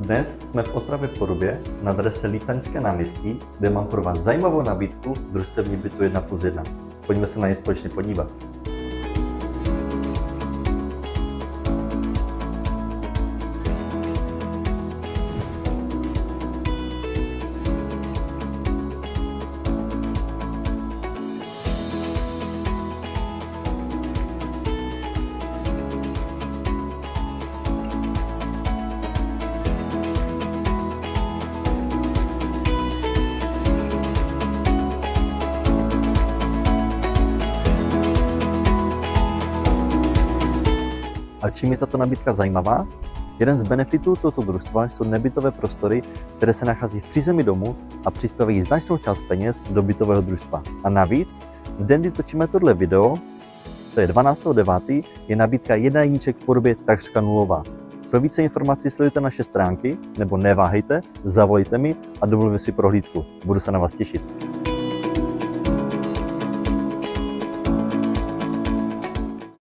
Dnes jsme v Ostravě Porubě na adrese Lítaňské náměstí, kde mám pro vás zajímavou nabídku družstevní bytu 1+1. Pojďme se na ně společně podívat. A čím je tato nabídka zajímavá? Jeden z benefitů tohoto družstva jsou nebytové prostory, které se nachází v přízemí domu a přispívají značnou část peněz do bytového družstva. A navíc, v den, kdy točíme tohle video, to je 12.9., je nabídka 1 jedniček v Porubě takřka nulová. Pro více informací sledujte naše stránky, nebo neváhejte, zavolejte mi a domluvíme si prohlídku. Budu se na vás těšit.